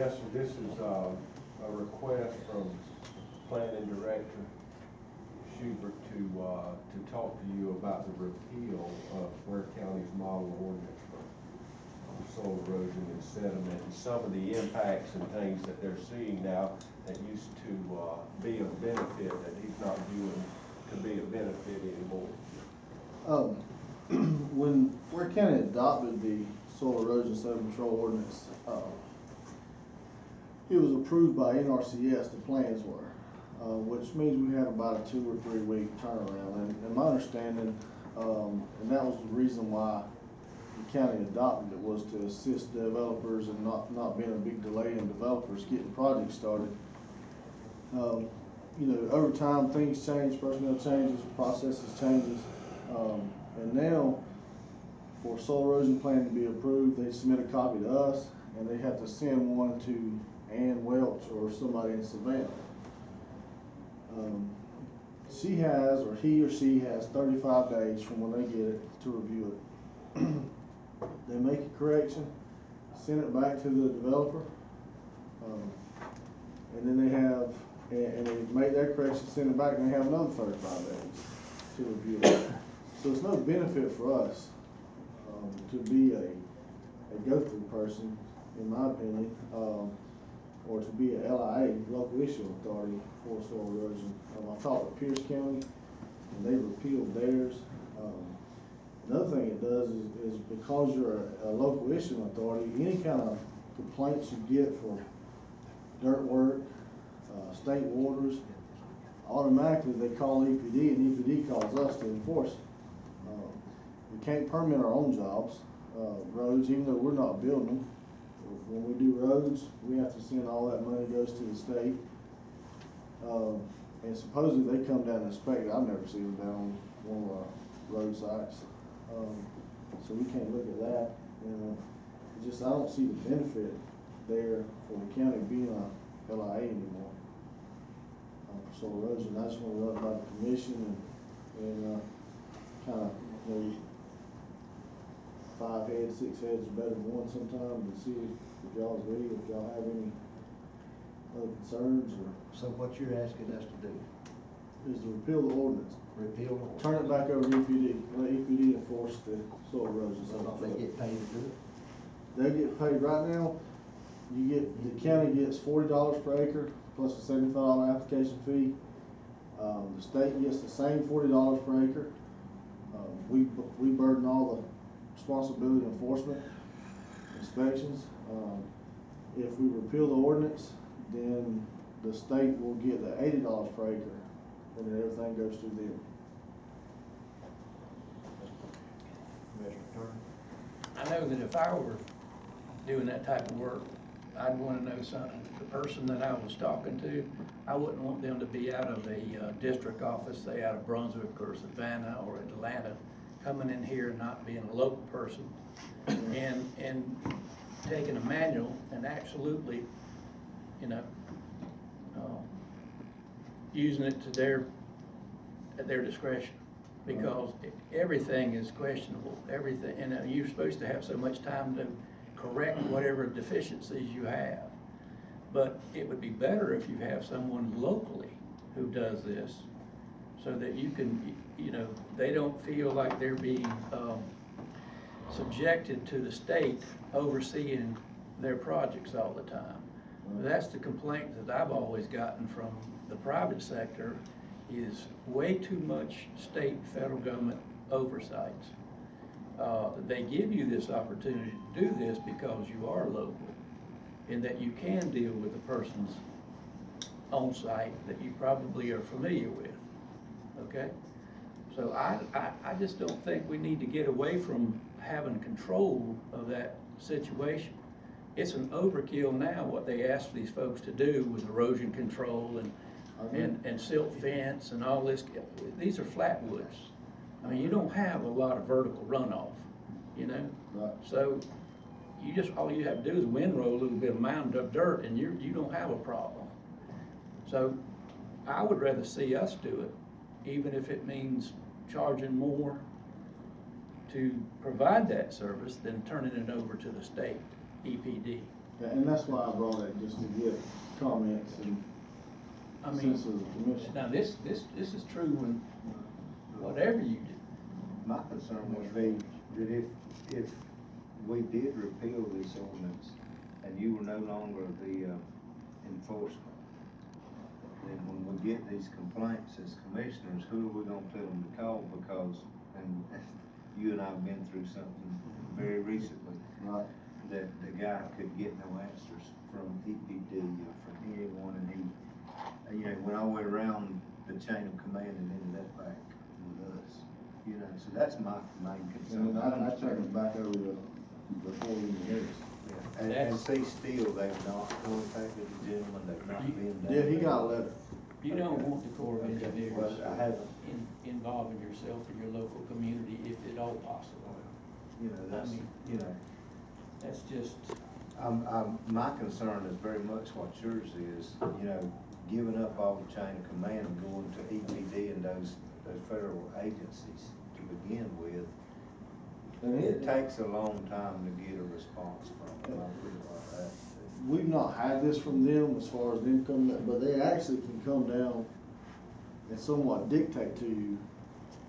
Yes, sir, this is a request from Planning Director Schubert to talk to you about the repeal of Ware County's model ordinance for soil erosion and sediment, and some of the impacts and things that they're seeing now that used to be a benefit that he's not viewing to be a benefit anymore. When Ware County adopted the soil erosion sediment control ordinance, it was approved by NRCS, the plans were, which means we had about a 2 or 3 week turnaround. And my understanding, and that was the reason why the county adopted it, was to assist developers and not being a big delay in developers getting projects started. You know, over time things change, personnel changes, processes changes, and now for soil erosion plan to be approved, they submit a copy to us, and they have to send one to Ann Welch or somebody in Savannah. She has, or he or she has 35 days from when they get it to review it. They make a correction, send it back to the developer, and then they have, and they make that correction, send it back, and they have another 35 days to review it. So it's no benefit for us to be a go-through person, in my opinion, or to be a LIA, local issue authority for soil erosion. I talked with Pierce County, and they repealed theirs. Another thing it does is because you're a local issue authority, any kind of complaints you get for dirt work, state waters, automatically they call EPD, and EPD calls us to enforce it. We can't permit our own jobs, roads, even though we're not building them. When we do roads, we have to send all that money goes to the state. And supposedly they come down and inspect it. I've never seen them down on one of our road sites. So we can't look at that. And I don't see the benefit there for the county being a LIA anymore for soil erosion. I just want to run by the commission and kind of, you know, 5 heads, 6 heads is better than one sometimes, and see if y'all agree, if y'all have any other concerns, or. So what you're asking us to do? Is to repeal the ordinance. Repeal the ordinance? Turn it back over to EPD, let EPD enforce the soil erosion. So don't they get paid to do it? They get paid right now, the county gets $40 per acre, plus a $75 application fee. The state gets the same $40 per acre. We burden all the responsibility enforcement, inspections. If we repeal the ordinance, then the state will get the $80 per acre, and then everything goes through them. I know that if I were doing that type of work, I'd want to know something. The person that I was talking to, I wouldn't want them to be out of a district office, say out of Brunswick or Savannah or Atlanta, coming in here and not being a local person, and taking a manual and absolutely, you know, using it at their discretion, because everything is questionable. Everything, and you're supposed to have so much time to correct whatever deficiencies you have. But it would be better if you have someone locally who does this, so that you can, you know, they don't feel like they're being subjected to the state overseeing their projects all the time. That's the complaint that I've always gotten from the private sector, is way too much state and federal government oversights. They give you this opportunity to do this because you are local, and that you can deal with the person's on site that you probably are familiar with, okay? So I just don't think we need to get away from having control of that situation. It's an overkill now what they ask these folks to do with erosion control and silt fence and all this. These are flatwoods. I mean, you don't have a lot of vertical runoff, you know? Right. So all you have to do is windrow a little bit of mound of dirt, and you don't have a problem. So I would rather see us do it, even if it means charging more to provide that service than turning it over to the state EPD. And that's why I brought it, just to get comments and I mean, sense of the commission. now this is true when, whatever you do. My concern would be that if we did repeal this ordinance and you were no longer the enforcement, then when we get these complaints as commissioners, who are we gonna tell them to call? Because, and you and I have been through something very recently, Right. that the guy could get no answers from EPD or from anyone, and he, you know, went all the way around the chain of command and ended up back with us. You know, so that's my main concern. And I turned it back over to before we knew this. And see, still, they've not contacted the gentleman, they've not been down. Yeah, he got a letter. You don't want the Corps of Okay, Engineers well, I haven't. involving yourself in your local community if at all possible. You know, that's, I mean- you know, That's just, my concern is very much what yours is, you know, giving up all the chain of command and going to EPD and those federal agencies to begin with. And It takes a long time to get a response from them, I realize that. we've not had this from them as far as them coming, but they actually can come down and somewhat dictate to you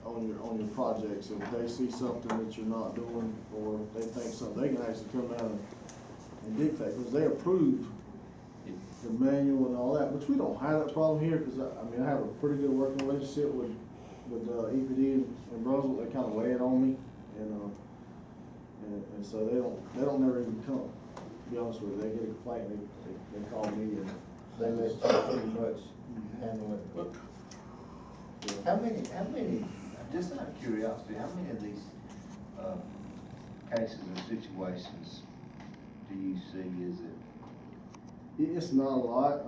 on your projects. If they see something that you're not doing, or they think something, they can actually come down and dictate, because they approve the manual and all that, which we don't have that problem here, because I mean, I have a pretty good working relationship with EPD in Brunswick. They kind of lay it on me, and so they don't never even come, to be honest with you. They get a complaint, they call me, and They let you pretty much handle it. How many, just out of curiosity, how many of these, cases or situations do you see is it? It's not a lot.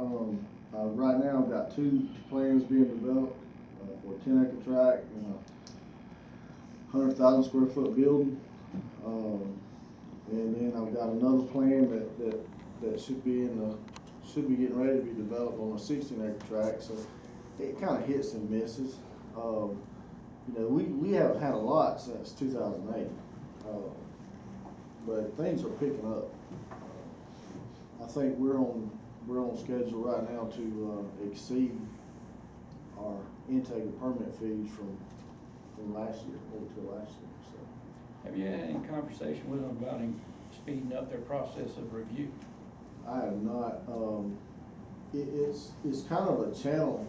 Right now, I've got 2 plans being developed for a 10-acre tract and a 100,000 square foot building. And then I've got another plan that should be getting ready to be developed on a 16-acre tract. So it kind of hits and misses. You know, we haven't had a lot since 2008, but things are picking up. I think we're on schedule right now to exceed our intake of permit fees from last year, over to last year, so. have you had any conversation with them about him speeding up their process of review? I have not, it's kind of a channel,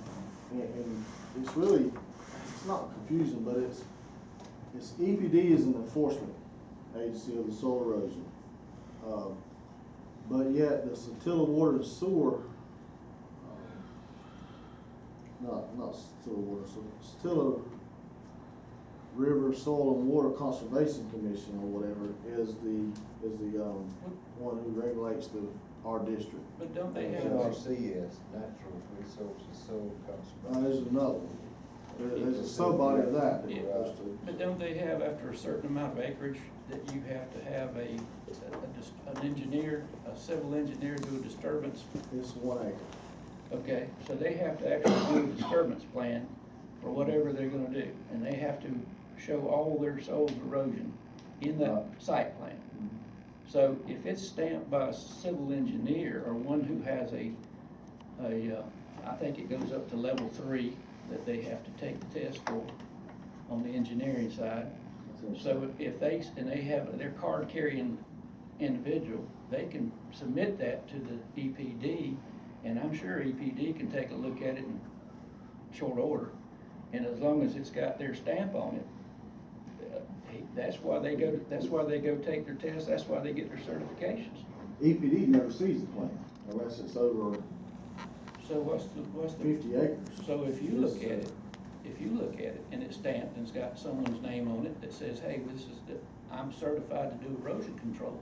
and it's really, it's not confusing, but it's EPD is an enforcement agency of the soil erosion. But yet the Satilla Water and Sewer, not Satilla Water, Satilla River Soil and Water Conservation Commission or whatever is the one who regulates our district. But don't they have, NRCS, Natural Resources Soil Conservation. There's another one. There's a sub-body of that. Yeah. but don't they have, after a certain amount of acreage, that you have to have an engineer, a civil engineer do a disturbance? It's 1 acre. Okay, so they have to actually do a disturbance plan for whatever they're gonna do, and they have to show all their soil erosion in the site plan. So if it's stamped by a civil engineer or one who has I think it goes up to level 3 that they have to take the test for on the engineering side. So if they have their card carrying individual, they can submit that to the EPD, and I'm sure EPD can take a look at it in short order. And as long as it's got their stamp on it, that's why they go take their test, that's why they get their certifications. EPD never sees the plan unless it's over So what's the 50 acres. So if you look at it and it's stamped and it's got someone's name on it that says, hey, I'm certified to do erosion control,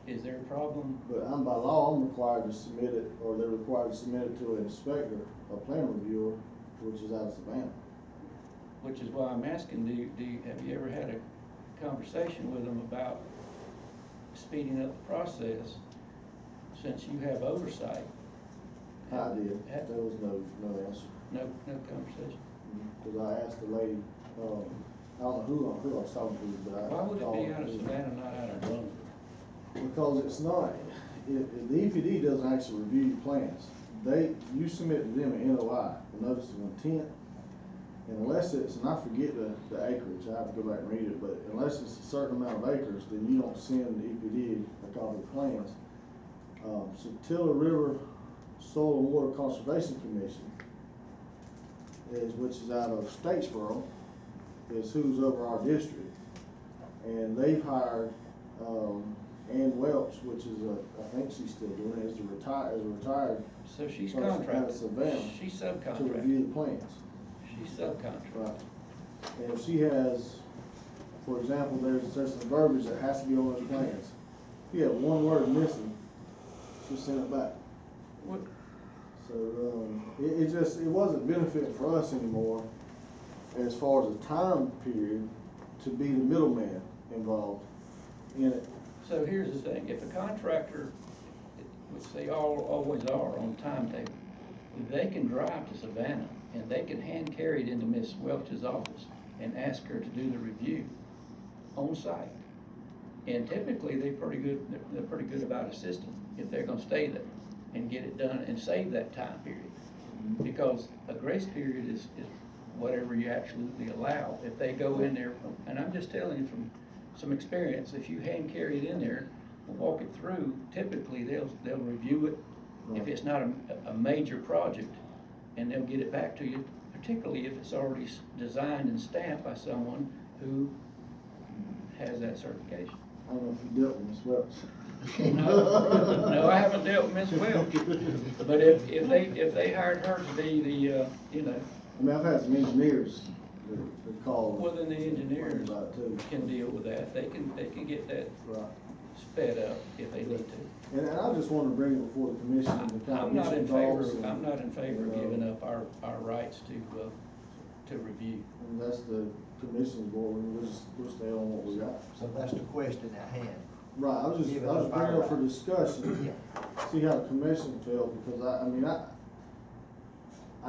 is there a problem? But by law, I'm required to submit it, or they're required to submit it to an inspector, a plan reviewer, which is out of Savannah. Which is why I'm asking, have you ever had a conversation with them about speeding up the process since you have oversight? I did. There was no answer. No conversation? Because I asked the lady, I don't know who I was talking to, but I. Why would it called be out of her. Savannah, not out of Brunswick? Because it's not, the EPD doesn't actually review your plans. You submit to them an NOI, a notice of intent, and unless it's, and I forget the acreage, I have to go back and read it, but unless it's a certain amount of acres, then you don't send the EPD a copy of the plans. So Tiller River Soil and Water Conservation Commission which is out of Statesboro, is who's over our district. And they've hired, Ann Welch, which is I think she's still doing it, as a retired So she's person out of contracted, Savannah she's to subcontracted, review the plans. she's subcontracted. Right. And if she has, for example, there's some verbiage that has to be on those plans. If you have one word missing, she'll send it back. What, So, it wasn't benefiting for us anymore as far as the time period to be the middleman involved in it. so here's the thing, if a contractor, which they always are on timetable, they can drive to Savannah and they can hand carry it into Miss Welch's office and ask her to do the review on site. And typically, they're pretty good about assisting if they're gonna stay there and get it done and save that time period. Because a grace period is whatever you absolutely allow. If they go in there, and I'm just telling you from some experience, if you hand carry it in there, walk it through, typically they'll review it. If it's not a major project, and they'll get it back to you, particularly if it's already designed and stamped by someone who has that certification. I don't know if you dealt with Ms. Welch. No, I haven't dealt with Ms. Welch, but if they hired her to be the, I mean, I've had some engineers that call. well, then the engineers about it too. can deal with that, they can get that Right. sped up if they need to. And I just wanted to bring it before the commission and kind of I'm get not in some favor, thoughts. I'm not in favor of giving up our rights to review. And that's the commission's board, we'll stay on what we got. So that's the question at hand. Right, I was Give it bringing up our up for right. discussion, see how the commission felt, because I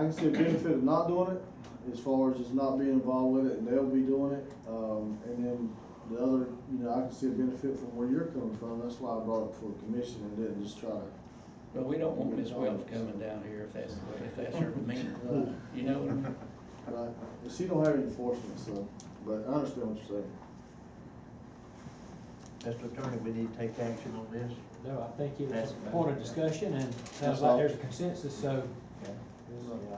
can see a benefit of not doing it, as far as just not being involved with it, and they'll be doing it, and then the other, I can see a benefit from where you're coming from, that's why I brought it for the commission and didn't just try to. But we don't want Ms. Welch coming down here if that's her demeanor, Right. you know what I mean? Right, but she don't have any enforcement, so, but I understand what you're saying. Mr. Attorney, we need to take action on this. No, I think That's it's a about point of it. discussion, and That's sounds all. like there's a consensus, so. Yeah,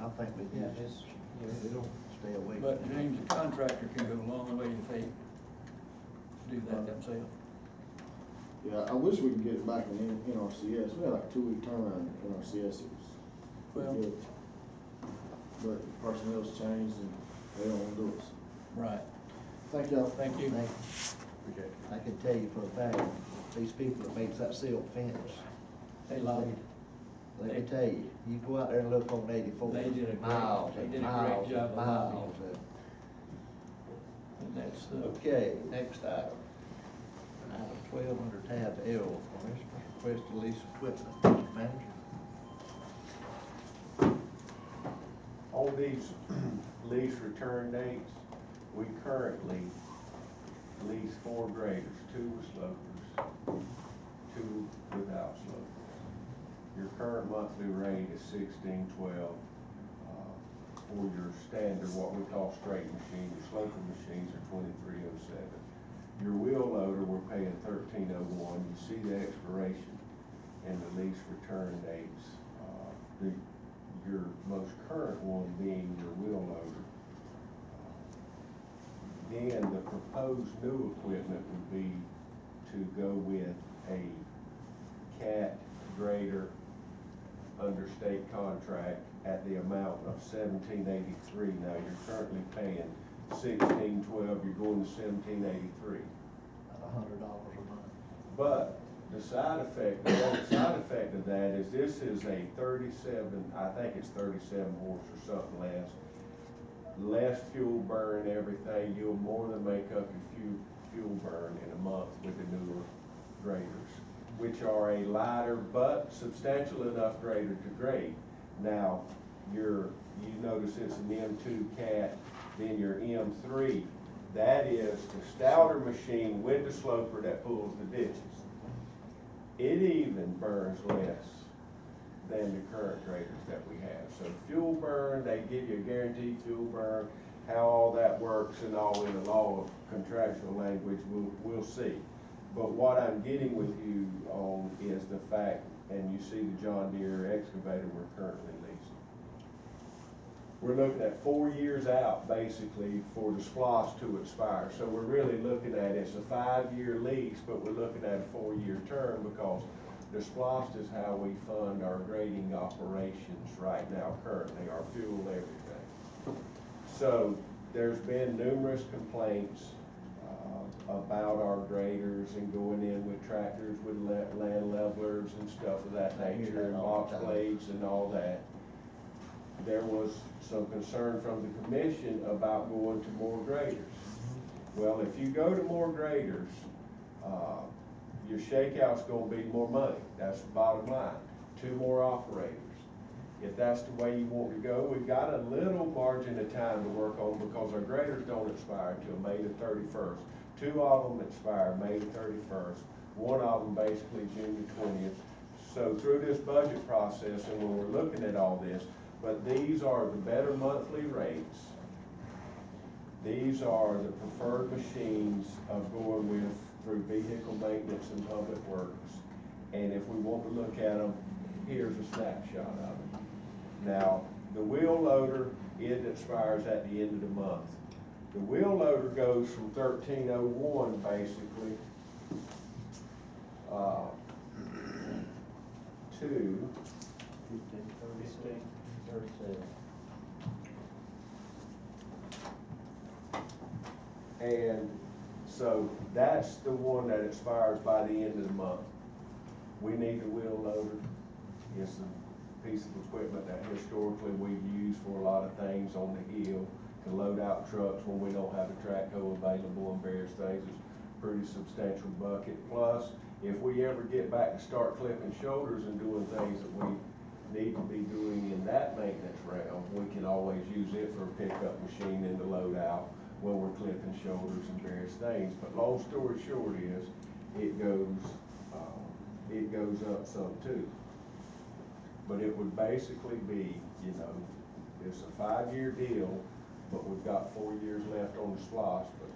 I think we Yeah, need it's, to, we don't stay away. But from it. James, the contractor can go a long way if they do that themselves. Yeah, I wish we could get it back in NRCS, we had like a 2-week turnaround in NRCS, it was Well- pretty good. But personnel's changed and they don't wanna do it. Right. Thank y'all. Thank you. I can tell you for a fact, these people that makes that silt fence, They lobbied. let me tell you, you go out there and look on 84. They did a great- miles they and did a great miles job and of lobbying. miles of- And that's, Okay, next item. Item 12 under tab L, Commissioner, request to lease equipment, Mr. Manager. On these lease return dates, we currently lease 4 graders, 2 with slopers, 2 without slopers. Your current monthly rate is $16.12 for your standard, what we call straight machine. Your sloper machines are $23.07. Your wheel loader, we're paying $13.01. You see the expiration and the lease return dates. Your most current one being your wheel loader. Then the proposed new equipment would be to go with a cat grader under state contract at the amount of $17.83. Now, you're currently paying $16.12, you're going to $17.83. About $100 a month. But the side effect, the one side effect of that is this is a 37, I think it's 37 horse or something less fuel burn, everything. You'll more than make up your fuel burn in a month with the newer graders, which are a lighter but substantial enough grader to grade. Now, you notice it's an M2 cat, then your M3, that is the stouter machine with the sloper that pulls the ditches. it even burns less than the current graders that we have. So fuel burn, they give you a guaranteed fuel burn, how all that works and all in the law of contractual language, we'll see. But what I'm getting with you on is the fact, and you see the John Deere excavator we're currently leasing. We're looking at 4 years out, basically, for the SPOS to expire. So we're really looking at, it's a 5-year lease, but we're looking at a 4-year term because the SPOS is how we fund our grading operations right now currently, our fuel, everything. So there's been numerous complaints about our graders and going in with tractors with land levelers and stuff of that I hear nature, that and all box the time. blades and all that. There was some concern from the commission about going to more graders. Well, if you go to more graders, your shakeout's gonna be more money. That's the bottom line. 2 more operators. If that's the way you want to go, we've got a little margin of time to work on because our graders don't expire until May the 31st. 2 of them expire May the 31st. 1 of them basically June the 20th. So through this budget process and when we're looking at all this, but these are the better monthly rates. These are the preferred machines of going with through vehicle maintenance and public works. And if we want to look at them, here's a snapshot of it. Now, the wheel loader, it expires at the end of the month. The wheel loader goes from 1301 basically to 37. and so that's the one that expires by the end of the month. We need the wheel loader. It's a piece of equipment that historically we've used for a lot of things on the hill to load out trucks when we don't have a track hoe available and various things. It's a pretty substantial bucket. Plus, if we ever get back to start clipping shoulders and doing things that we need to be doing in that maintenance realm, we can always use it for a pickup machine and to load out when we're clipping shoulders and various things. But long story short is, it goes up some too. But it would basically be, it's a 5-year deal, but we've got 4 years left on the SPOS. But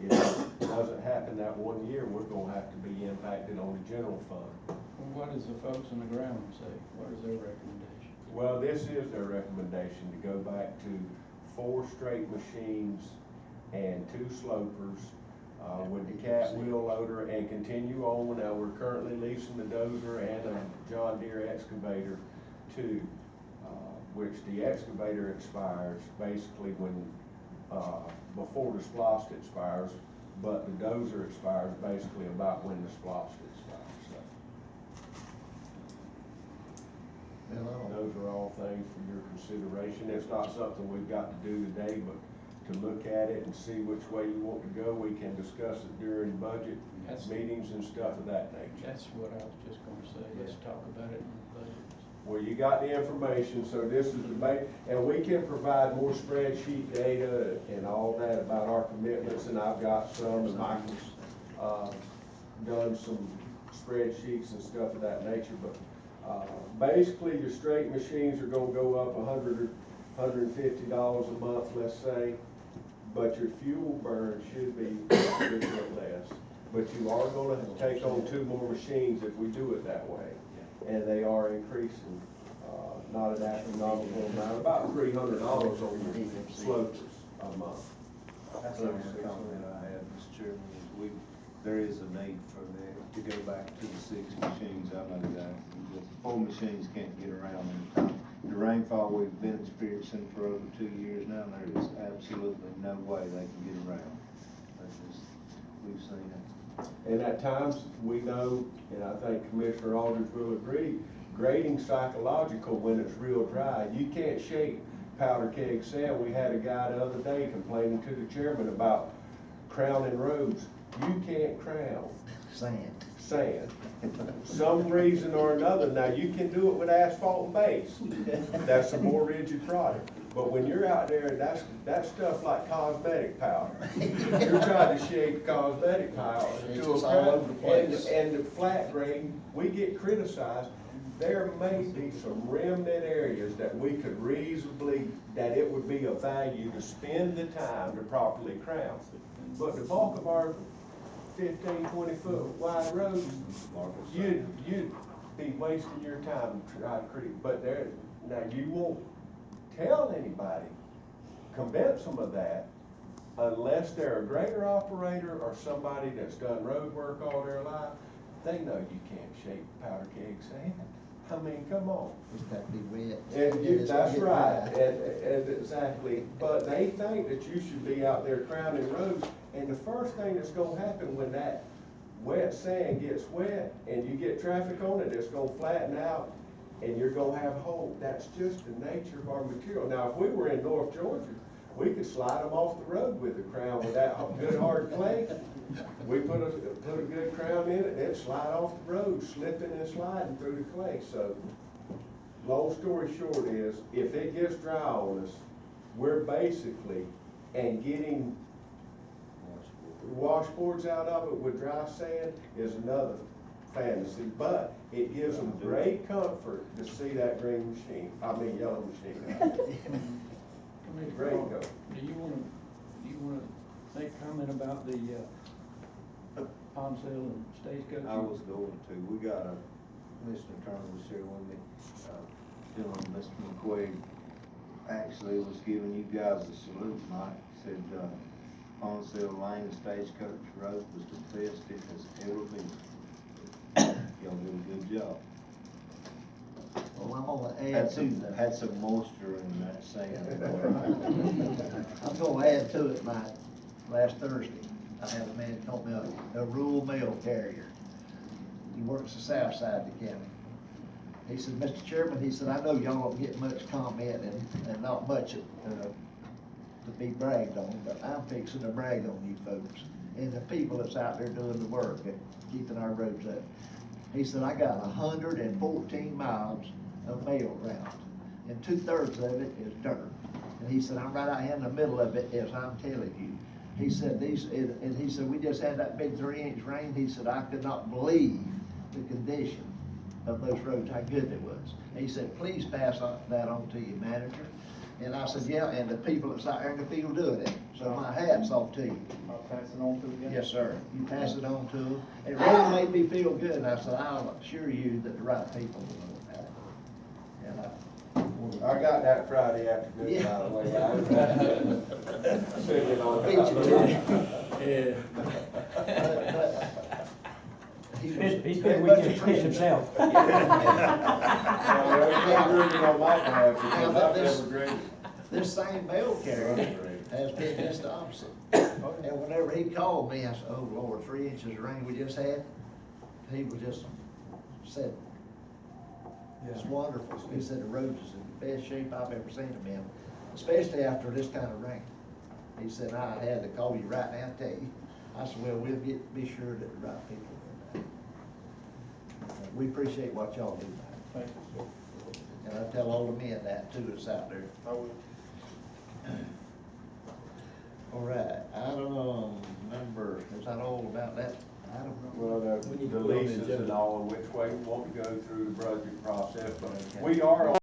if it doesn't happen that 1 year, we're gonna have to be impacted on the general fund. What does the folks on the ground say? What is their recommendation? Well, this is their recommendation, to go back to 4 straight machines and 2 slopers, with the cat wheel loader and continue on. Now, we're currently leasing the dozer and a John Deere excavator too, which the excavator expires basically when, before the SPOS expires, but the dozer expires basically about when the SPOS expires, so. Those are all things for your consideration. It's not something we've got to do today, but to look at it and see which way you want to go, we can discuss it during budget meetings and stuff of that nature. That's what I was just gonna say, let's talk about it in the budget. Well, you got the information, so this is the main, and we can provide more spreadsheet data and all that about our commitments, and I've got some, and Michael's, done some spreadsheets and stuff of that nature, but, basically, your straight machines are gonna go up $100 or $150 a month, let's say, but your fuel burn should be a little bit less. But you are gonna take on 2 more machines if we do it that way. And they are increasing, not an astronomical amount, about $300 on your slopes a month. That's the only comment I have, Mr. Chairman, is there is a need for to go back to the 6 machines. I know that the 4 machines can't get around in time. The rainfall we've been experiencing for over 2 years now, there is absolutely no way they can get around. That's just, we've seen it. And at times, we know, and I think Commissioner Aldridge will agree, grading psychological when it's real dry. You can't shake powder keg sand. We had a guy the other day complaining to the chairman about crowning roads. You can't crown sand. Some reason or another. Now, you can do it with asphalt and base. That's a more rigid product. But when you're out there, that's stuff like cosmetic powder. You're trying to shape cosmetic powder It's to a just all crown. over the place. And the flat grade, we get criticized. There may be some remnant areas that we could reasonably, that it would be of value to spend the time to properly crown. But the bulk of our 15, 20-foot wide roads, you'd be wasting your time trying to create, but there, now you won't tell anybody, convince them of that, unless they're a grader operator or somebody that's done road work all their life. They know you can't shape powder keg sand. I mean, come on. It's got to be wet. And you, it's gotta that's get right, dry. and exactly, but they think that you should be out there crowning roads, and the first thing that's gonna happen when that wet sand gets wet, and you get traffic on it, it's gonna flatten out, and you're gonna have holes. That's just the nature of our material. Now, if we were in North Georgia, we could slide them off the road with a crown with that good hard clay. We put a good crown in it, and it'd slide off the road, slipping and sliding through the clay. So, long story short is, if it gets dry on us, we're basically, and getting washboards out of it with dry sand is another fantasy, but it gives them great comfort to see that green machine, yellow machine. Great go. Do you wanna make a comment about the, pond sale and stagecoach? I was going to, we got a, Mr. Turner was here with me, gentleman, Mr. McQuaid, actually was giving you guys a salute, Mike, said, Pond Sale Lane and Stagecoach Road was the best it has ever been. Y'all did a good job. Well, I'm gonna Had add to some, that. had some moisture in that sand. I'm gonna add to it, Mike. Last Thursday, I had a man call me a rural mail carrier. He works the south side of the county. He said, Mr. Chairman, he said, I know y'all don't get much comment and not much to be bragged on, but I'm fixing to brag on you folks and the people that's out there doing the work and keeping our roads up. He said, I got 114 miles of mail route, and 2/3 of it is dirt. And he said, I'm right out here in the middle of it, as I'm telling you. He said, and he said, we just had that big 3-inch rain. He said, I could not believe the condition of those roads, how good it was. And he said, please pass that on to your manager. And I said, yeah, and the people that's out there in the field doing it. So my hat's off to you. I'll pass it on to the guys. Yes, sir. You pass it on to them. It really made me feel good. And I said, I'll assure you that the right people will know about it. And I got that Friday afternoon, by the way. I was sitting on Beat you to it. Yeah. but he was He's very been much weekend fish himself. Well, that's really on my behalf, because I've never graded. This same mail carrier has been just the opposite. And whenever he called me, I said, oh Lord, 3 inches of rain we just had. He was just said, it's wonderful. He said the roads is in the best shape I've ever seen them in, especially after this kind of rain. He said, I had to call you right now and tell you. I said, well, we'll be sure that the right people do that. We appreciate what y'all do, man. Thank you, sir. And I tell all the men that too that's out there. I will. All right, item number, is that all about that item? Well, We need the to put on the leases and agenda. all, which way we want to go through the budget process, but we are